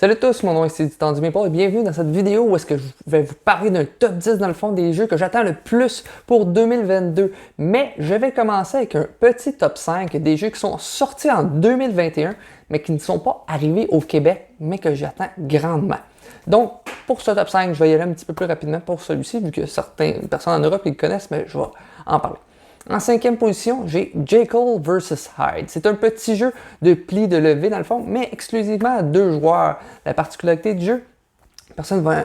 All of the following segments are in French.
Salut à tous, mon nom est Cédric Dumépaul et bienvenue dans cette vidéo où est-ce que je vais vous parler d'un top 10 dans le fond des jeux que j'attends le plus pour 2022. Mais je vais commencer avec un petit top 5 des jeux qui sont sortis en 2021 mais qui ne sont pas arrivés au Québec mais que j'attends grandement. Donc, pour ce top 5, je vais y aller un petit peu plus rapidement pour celui-ci vu que certaines personnes en Europe le connaissent, mais je vais en parler. En cinquième position, j'ai Jekyll vs Hyde. C'est un petit jeu de pli de levée dans le fond, mais exclusivement à 2 joueurs. La particularité du jeu, la personne va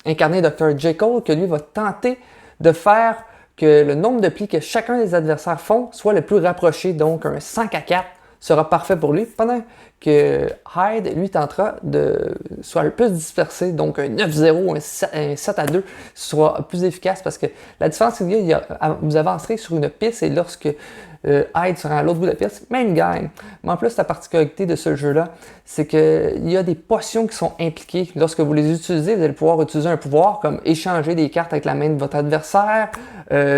incarner Dr. Jekyll, que lui va tenter de faire que le nombre de plis que chacun des adversaires font soit le plus rapproché, donc un 5 à 4 sera parfait pour lui, pendant que Hyde, lui, tentera de soit le plus dispersé, donc un 9-0, un 7 à 2 sera plus efficace parce que la différence, c'est que vous avancerez sur une piste et lorsque Hyde sera à l'autre bout de la piste, même gagne. Mais en plus, la particularité de ce jeu-là, c'est qu'il y a des potions qui sont impliquées. Lorsque vous les utilisez, vous allez pouvoir utiliser un pouvoir comme échanger des cartes avec la main de votre adversaire,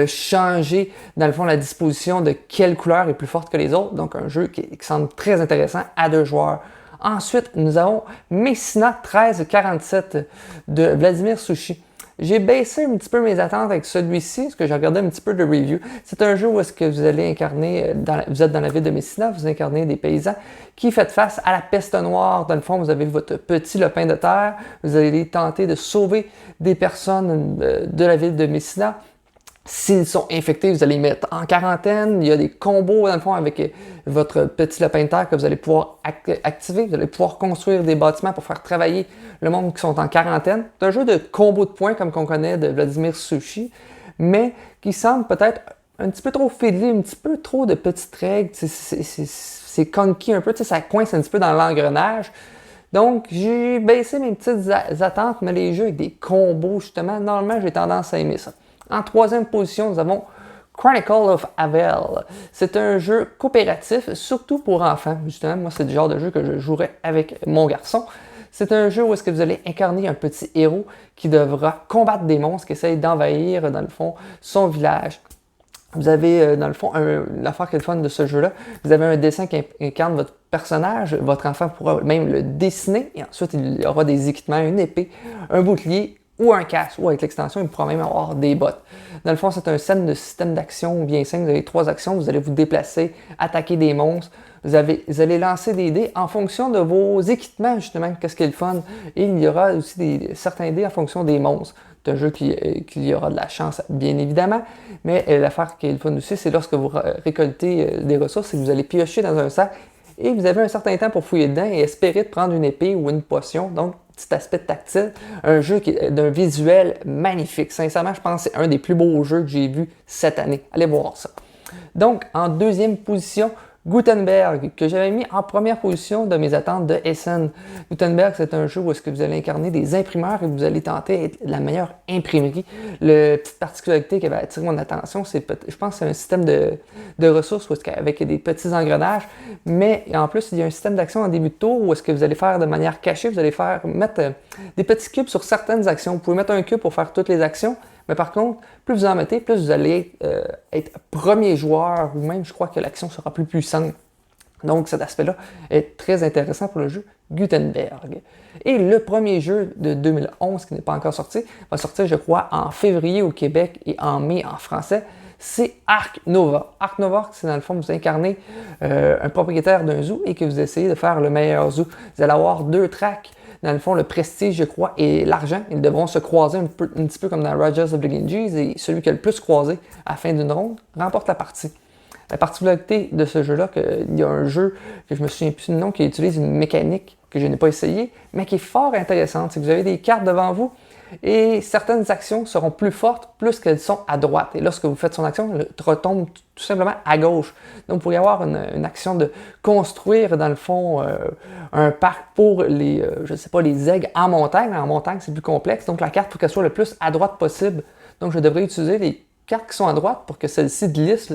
changer, dans le fond, la disposition de quelle couleur est plus forte que les autres. Donc, un jeu qui semble très intéressant à 2 joueurs. Ensuite, nous avons Messina 1347 de Vladimir Sushi. J'ai baissé un petit peu mes attentes avec celui-ci, parce que j'ai regardé un petit peu de review. C'est un jeu où est-ce que vous allez incarner, vous êtes dans la ville de Messina, vous incarnez des paysans qui font face à la peste noire. Dans le fond, vous avez votre petit lopin de terre, vous allez tenter de sauver des personnes de la ville de Messina. S'ils sont infectés, vous allez les mettre en quarantaine. Il y a des combos, dans le fond, avec votre petit lopin de terre que vous allez pouvoir activer. Vous allez pouvoir construire des bâtiments pour faire travailler le monde qui sont en quarantaine. C'est un jeu de combo de points, comme qu'on connaît de Vladimir Sushi, mais qui semble peut-être un petit peu trop fiddly, un petit peu trop de petites règles. C'est conky un peu, ça coince un petit peu dans l'engrenage. Donc, j'ai baissé mes petites attentes, mais les jeux avec des combos, justement, normalement, j'ai tendance à aimer ça. En troisième position, nous avons Chronicle of Avel. C'est un jeu coopératif, surtout pour enfants. Justement, moi, c'est le genre de jeu que je jouerais avec mon garçon. C'est un jeu où est-ce que vous allez incarner un petit héros qui devra combattre des monstres qui essayent d'envahir, dans le fond, son village. Vous avez, dans le fond, l'affaire qui est le fun de ce jeu-là, vous avez un dessin qui incarne votre personnage, votre enfant pourra même le dessiner, et ensuite il y aura des équipements, une épée, un bouclier, ou un casque, ou avec l'extension, il pourra même avoir des bottes. Dans le fond, c'est un système d'action bien simple. Vous avez 3 actions, vous allez vous déplacer, attaquer des monstres, vous allez lancer des dés en fonction de vos équipements, justement, qu'est-ce qui est le fun. Et il y aura aussi certains dés en fonction des monstres. C'est un jeu qui y aura de la chance, bien évidemment, mais l'affaire qui est le fun aussi, c'est lorsque vous récoltez des ressources, c'est que vous allez piocher dans un sac et vous avez un certain temps pour fouiller dedans et espérer de prendre une épée ou une potion. Donc, petit aspect tactile, un jeu qui est d'un visuel magnifique. Sincèrement, je pense que c'est un des plus beaux jeux que j'ai vu cette année. Allez voir ça. Donc, en deuxième position, Gutenberg, que j'avais mis en première position de mes attentes de Essen. Gutenberg, c'est un jeu où est-ce que vous allez incarner des imprimeurs et vous allez tenter d'être la meilleure imprimerie. La petite particularité qui va attirer mon attention, c'est, je pense que c'est un système de ressources avec des petits engrenages, mais en plus, il y a un système d'action en début de tour où est-ce que vous allez faire de manière cachée, vous allez mettre des petits cubes sur certaines actions. Vous pouvez mettre un cube pour faire toutes les actions, mais par contre, plus vous en mettez, plus vous allez être premier joueur, ou même je crois que l'action sera plus puissante. Donc cet aspect-là est très intéressant pour le jeu Gutenberg. Et le premier jeu de 2011 qui n'est pas encore sorti, va sortir je crois en février au Québec et en mai en français, c'est Ark Nova. Ark Nova, c'est dans le fond, vous incarnez un propriétaire d'un zoo et que vous essayez de faire le meilleur zoo. Vous allez avoir 2 tracks. Dans le fond, le prestige, je crois, et l'argent, ils devront se croiser un petit peu comme dans Rogers of the Ganges, et celui qui a le plus croisé à la fin d'une ronde remporte la partie. La particularité de ce jeu-là, il y a un jeu que je me souviens plus du nom, qui utilise une mécanique que je n'ai pas essayé, mais qui est fort intéressante. C'est que vous avez des cartes devant vous, et certaines actions seront plus fortes plus qu'elles sont à droite. Et lorsque vous faites son action, elle retombe tout simplement à gauche. Donc, vous pourriez avoir une action de construire, dans le fond, un parc pour les, je sais pas, les aigles en montagne. En montagne, c'est plus complexe. Donc, la carte, il faut qu'elle soit le plus à droite possible. Donc, je devrais utiliser les cartes qui sont à droite pour que celle-ci glisse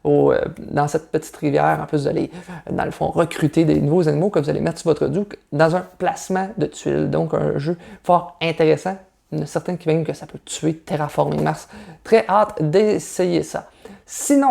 dans cette petite rivière. En plus, vous allez, dans le fond, recruter des nouveaux animaux que vous allez mettre sur votre duc dans un placement de tuiles. Donc, un jeu fort intéressant. Il y en a certains qui viennent que ça peut tuer, terraformer Mars. Très hâte d'essayer ça. Sinon,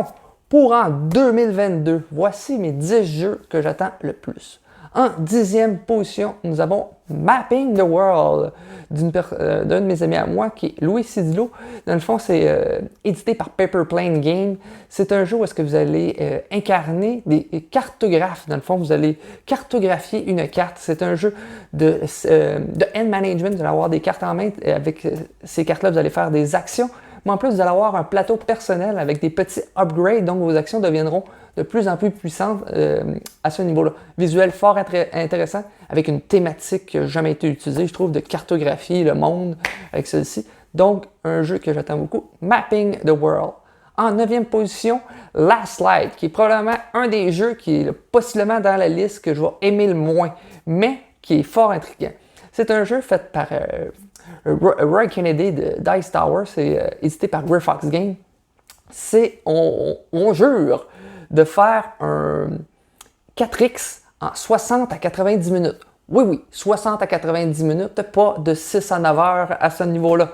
pour en 2022, voici mes 10 jeux que j'attends le plus. En 10e position, nous avons Mapping the World d'un de mes amis à moi qui est Louis Sidilo. Dans le fond, c'est édité par Paper Plane Game. C'est un jeu où est-ce que vous allez incarner des cartographes. Dans le fond, vous allez cartographier une carte. C'est un jeu de hand management. Vous allez avoir des cartes en main. Avec ces cartes-là, vous allez faire des actions. Mais en plus, vous allez avoir un plateau personnel avec des petits upgrades. Donc, vos actions deviendront de plus en plus puissantes à ce niveau-là. Visuel fort intéressant avec une thématique qui n'a jamais été utilisée, je trouve, de cartographier le monde avec celle-ci. Donc, un jeu que j'attends beaucoup, Mapping the World. En 9e position, Last Light, qui est probablement un des jeux qui est possiblement dans la liste que je vais aimer le moins, mais qui est fort intriguant. C'est un jeu fait par Roy Kennedy de Dice Tower, c'est édité par Rare Fox Games. On jure de faire un 4X en 60 à 90 minutes. Oui, 60 à 90 minutes, pas de 6 à 9 heures à ce niveau-là.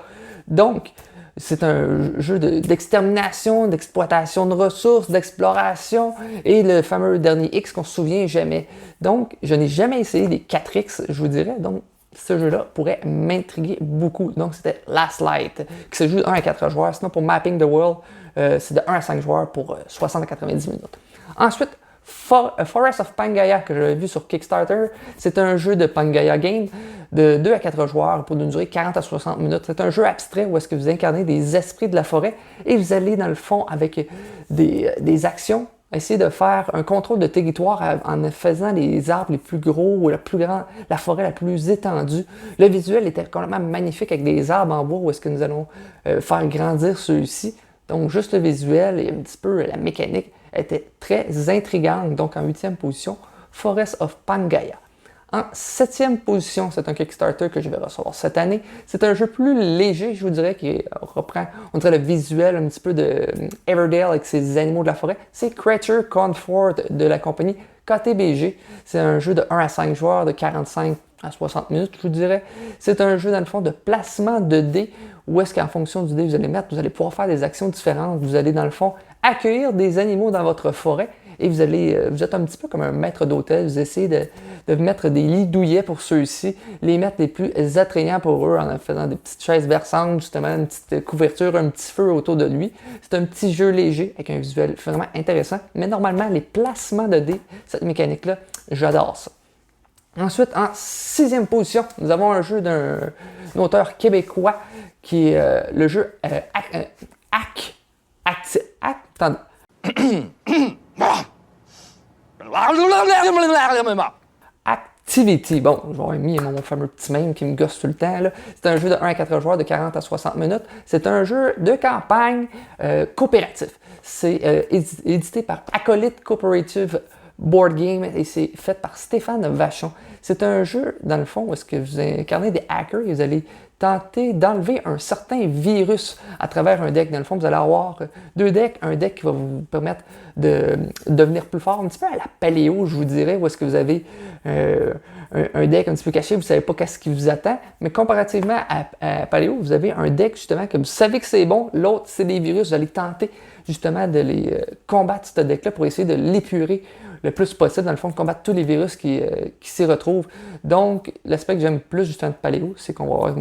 Donc, c'est un jeu d'extermination, d'exploitation de ressources, d'exploration et le fameux dernier X qu'on se souvient jamais. Donc, je n'ai jamais essayé des 4X, je vous dirais. Donc, ce jeu-là pourrait m'intriguer beaucoup. Donc, c'était Last Light, qui se joue de 1 à 4 joueurs. Sinon, pour Mapping the World, c'est de 1 à 5 joueurs pour 60 à 90 minutes. Ensuite, Forest of Pangaea, que j'avais vu sur Kickstarter, c'est un jeu de Pangaea Game de 2 à 4 joueurs pour une durée 40 à 60 minutes. C'est un jeu abstrait où est-ce que vous incarnez des esprits de la forêt et vous allez, dans le fond, avec des actions, essayer de faire un contrôle de territoire en faisant les arbres les plus gros ou la forêt la plus étendue. Le visuel était complètement magnifique avec des arbres en bois où est-ce que nous allons faire grandir ceux-ci. Donc, juste le visuel et un petit peu la mécanique était très intrigante. Donc, en 8e position, Forest of Pangaea. En 7e position, c'est un Kickstarter que je vais recevoir cette année. C'est un jeu plus léger, je vous dirais, qui reprend, on dirait, le visuel un petit peu de Everdale avec ses animaux de la forêt. C'est Creature Comfort de la compagnie KTBG. C'est un jeu de 1 à 5 joueurs, de 45 à 60 minutes, je vous dirais. C'est un jeu, dans le fond, de placement de dés, où est-ce qu'en fonction du dé que vous allez mettre, vous allez pouvoir faire des actions différentes. Vous allez, dans le fond, accueillir des animaux dans votre forêt et vous êtes un petit peu comme un maître d'hôtel. Vous essayez de mettre des lits douillets pour ceux-ci, les mettre les plus attrayants pour eux en faisant des petites chaises berçantes, justement, une petite couverture, un petit feu autour de lui. C'est un petit jeu léger avec un visuel vraiment intéressant, mais normalement, les placements de dés, cette mécanique-là, j'adore ça. Ensuite, en 6e position, nous avons un jeu d'un auteur québécois qui est le jeu Activity. Bon, j'aurais mis mon fameux petit mème qui me gosse tout le temps. C'est un jeu de 1 à 4 joueurs de 40 à 60 minutes. C'est un jeu de campagne coopératif. C'est édité par Acolyte Cooperative Board Game et c'est fait par Stéphane Vachon. C'est un jeu, dans le fond, où est-ce que vous incarnez des hackers et vous allez tenter d'enlever un certain virus à travers un deck. Dans le fond, vous allez avoir 2 decks. Un deck qui va vous permettre de devenir plus fort, un petit peu à la Paléo, je vous dirais, où est-ce que vous avez un deck un petit peu caché, vous ne savez pas qu'est-ce qui vous attend. Mais comparativement à Paléo, vous avez un deck, justement, que vous savez que c'est bon. L'autre, c'est des virus. Vous allez tenter, justement, de les combattre, ce deck-là, pour essayer de l'épurer le plus possible, dans le fond, de combattre tous les virus qui s'y retrouvent. Donc, l'aspect que j'aime plus, justement, de Paléo, c'est qu'on va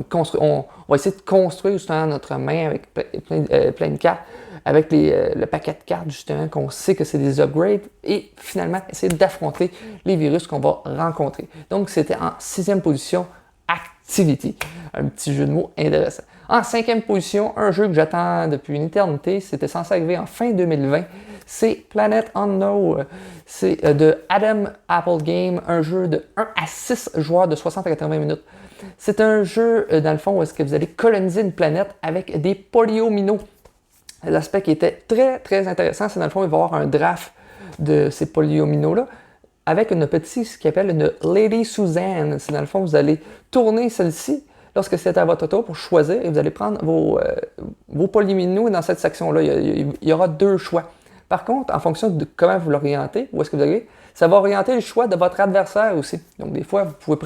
essayer de construire, justement, notre main avec plein de cartes, avec le paquet de cartes, justement, qu'on sait que c'est des upgrades, et finalement, essayer d'affronter les virus qu'on va rencontrer. Donc, c'était en 6e position, Activity. Un petit jeu de mots intéressant. En 5e position, un jeu que j'attends depuis une éternité, c'était censé arriver en fin 2020, c'est Planet Unknown. C'est de Adam Apple Game, un jeu de 1 à 6 joueurs de 60 à 80 minutes. C'est un jeu, dans le fond, où est-ce que vous allez coloniser une planète avec des polyomino. L'aspect qui était très, très intéressant, c'est dans le fond, il va y avoir un draft de ces polyomino-là avec une petite, ce qu'on appelle une Lady Suzanne. C'est dans le fond, vous allez tourner celle-ci lorsque c'est à votre tour pour choisir et vous allez prendre vos polyomino dans cette section-là. Il y aura 2 choix. Par contre, en fonction de comment vous l'orientez, où est-ce que vous allez, ça va orienter le choix de votre adversaire aussi. Donc, des fois, vous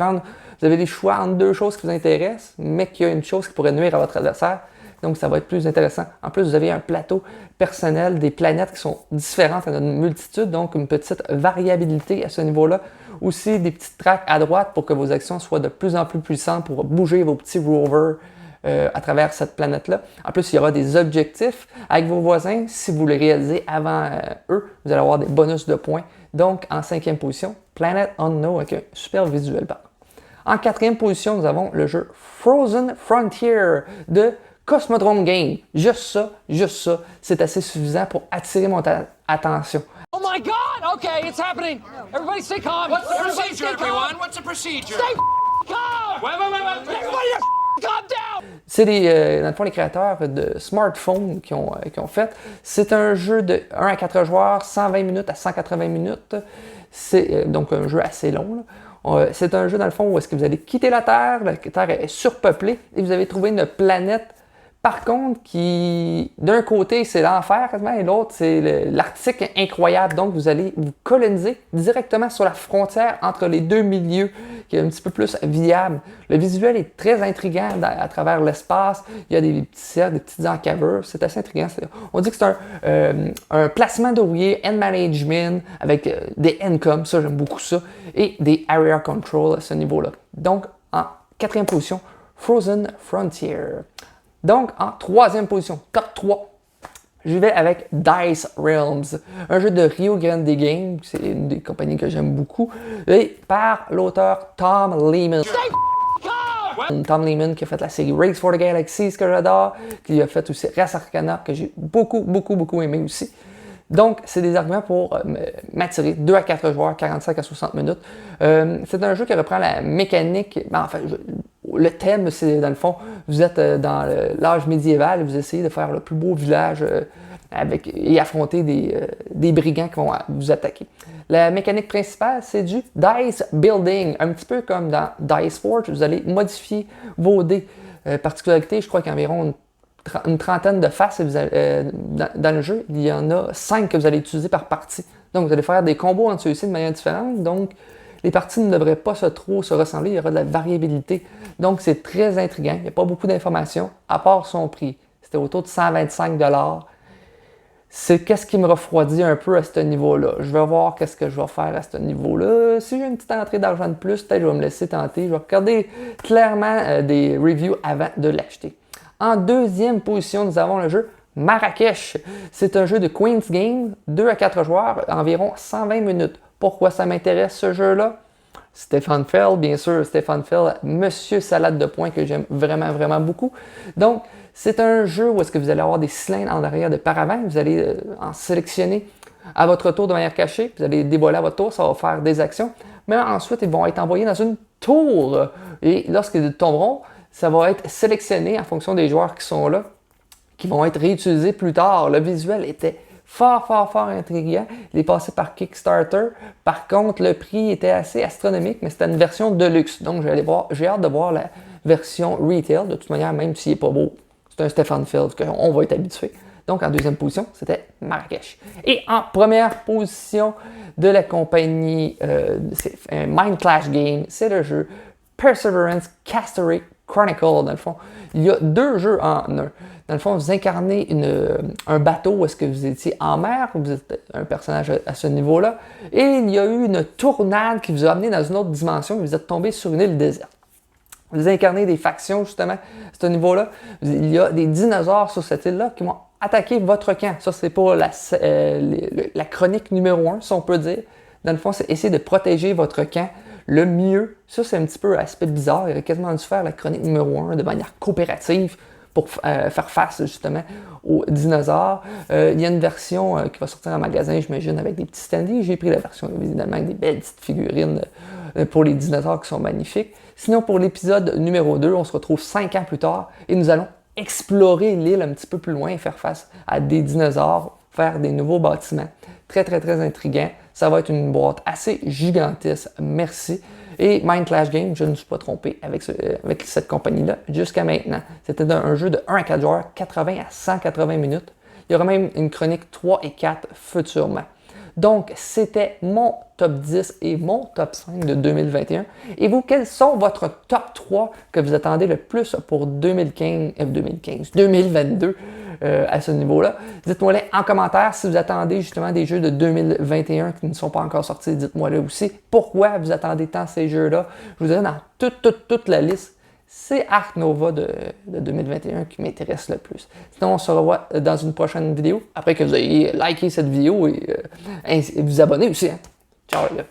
avez des choix entre 2 choses qui vous intéressent, mais qu'il y a une chose qui pourrait nuire à votre adversaire. donc ça va être plus intéressant. En plus, vous avez un plateau personnel, des planètes qui sont différentes à une multitude, donc une petite variabilité à ce niveau-là. Aussi des petites tracks à droite pour que vos actions soient de plus en plus puissantes pour bouger vos petits rovers à travers cette planète-là. En plus, il y aura des objectifs avec vos voisins. Si vous les réalisez avant eux, vous allez avoir des bonus de points. Donc, en 5e position, Planet Unknown avec un super visuel. En 4e position, nous avons le jeu Frozen Frontier de Cosmodrome Game. Juste ça, c'est assez suffisant pour attirer mon attention. Oh my God! Okay, it's happening. Everybody stay calm. What's the procedure, everyone? What's the procedure? Stay calm. Wait. Everybody just calm down. C'est dans le fond les créateurs de smartphones qui ont fait. C'est un jeu de 1 à 4 joueurs, 120 minutes à 180 minutes. C'est donc un jeu assez long, là. C'est un jeu dans le fond où est-ce que vous allez quitter la Terre est surpeuplée et vous avez trouvé une planète. Par contre, qui d'un côté c'est l'enfer quasiment et l'autre c'est l'Arctique incroyable. Donc vous allez vous coloniser directement sur la frontière entre les deux milieux, qui est un petit peu plus viable. Le visuel est très intriguant à travers l'espace. Il y a des petits cercles, des petites encavures. C'est assez intriguant. On dit que c'est un placement d'ouvriers, end management avec des endcoms, ça j'aime beaucoup ça, et des area control à ce niveau-là. Donc en 4e position, Frozen Frontier. Donc, en 3e position, top 3, je vais avec Dice Realms, un jeu de Rio Grande Games, c'est une des compagnies que j'aime beaucoup, et par l'auteur Tom Lehman. Tom Lehman qui a fait la série Race for the Galaxies que j'adore, qui a fait aussi Res Arcana que j'ai beaucoup aimé aussi. Donc, c'est des arguments pour m'attirer. 2 à 4 joueurs, 45 à 60 minutes. C'est un jeu qui reprend la mécanique. Le thème, c'est dans le fond, vous êtes dans l'âge médiéval et vous essayez de faire le plus beau village et affronter des brigands qui vont vous attaquer. La mécanique principale, c'est du dice building, un petit peu comme dans Dice Forge. Vous allez modifier vos dés. Particularité, je crois qu'environ une trentaine de faces dans le jeu. Il y en a 5 que vous allez utiliser par partie. Donc, vous allez faire des combos entre ceux-ci de manière différente. Donc, les parties ne devraient pas trop se ressembler. Il y aura de la variabilité. Donc, c'est très intriguant. Il n'y a pas beaucoup d'informations, à part son prix. C'était autour de 125 $. C'est qu'est-ce qui me refroidit un peu à ce niveau-là. Je vais voir qu'est-ce que je vais faire à ce niveau-là. Si j'ai une petite entrée d'argent de plus, peut-être je vais me laisser tenter. Je vais regarder clairement des reviews avant de l'acheter. En 2e position, nous avons le jeu Marrakech. C'est un jeu de Queen's Game, 2 à 4 joueurs, environ 120 minutes. Pourquoi ça m'intéresse ce jeu-là? Stefan Feld, bien sûr, Stefan Feld, monsieur salade de points que j'aime vraiment beaucoup. Donc, c'est un jeu où est-ce que vous allez avoir des cylindres en arrière de paravent, vous allez en sélectionner à votre tour de manière cachée, vous allez dévoiler à votre tour, ça va faire des actions, mais ensuite ils vont être envoyés dans une tour et lorsqu'ils tomberont, ça va être sélectionné en fonction des joueurs qui sont là, qui vont être réutilisés plus tard. Le visuel était fort intriguant. Il est passé par Kickstarter. Par contre, le prix était assez astronomique, mais c'était une version de luxe. Donc, j'ai hâte de voir la version retail. De toute manière, même s'il n'est pas beau, c'est un Stefan Feld qu'on va être habitué. Donc, en 2e position, c'était Marrakech. Et en 1re position de la compagnie, c'est Mind Clash Game, c'est le jeu Perseverance Castaway Chronicle, dans le fond. Il y a 2 jeux en un. Dans le fond, vous incarnez un bateau où est-ce que vous étiez en mer, vous êtes un personnage à ce niveau-là, et il y a eu une tournade qui vous a amené dans une autre dimension et vous êtes tombé sur une île déserte. Vous incarnez des factions, justement, à ce niveau-là. Il y a des dinosaures sur cette île-là qui vont attaquer votre camp. Ça, c'est pour la chronique numéro 1, si on peut dire. Dans le fond, c'est essayer de protéger votre camp le mieux. Ça, c'est un petit peu un aspect bizarre. Il aurait quasiment dû faire la chronique numéro 1 de manière coopérative pour faire face justement aux dinosaures. Il y a une version qui va sortir en magasin, j'imagine, avec des petits standees. J'ai pris la version évidemment avec des belles petites figurines pour les dinosaures qui sont magnifiques. Sinon, pour l'épisode numéro 2, on se retrouve 5 ans plus tard et nous allons explorer l'île un petit peu plus loin et faire face à des dinosaures, faire des nouveaux bâtiments. Très intriguant. Ça va être une boîte assez gigantesque. Merci. Et Mind Clash Game, je ne me suis pas trompé avec cette compagnie-là jusqu'à maintenant. C'était un jeu de 1 à 4 joueurs, 80 à 180 minutes. Il y aura même une chronique 3 et 4 futurement. Donc, c'était mon top 10 et mon top 5 de 2021. Et vous, quels sont votre top 3 que vous attendez le plus pour 2022 à ce niveau-là? Dites-moi-les en commentaire si vous attendez justement des jeux de 2021 qui ne sont pas encore sortis. Dites-moi-le aussi. Pourquoi vous attendez tant ces jeux-là? Je vous dirai dans toute la liste. C'est Ark Nova de 2021 qui m'intéresse le plus. Sinon, on se revoit dans une prochaine vidéo, après que vous ayez liké cette vidéo et vous abonner aussi. Hein. Ciao les gars!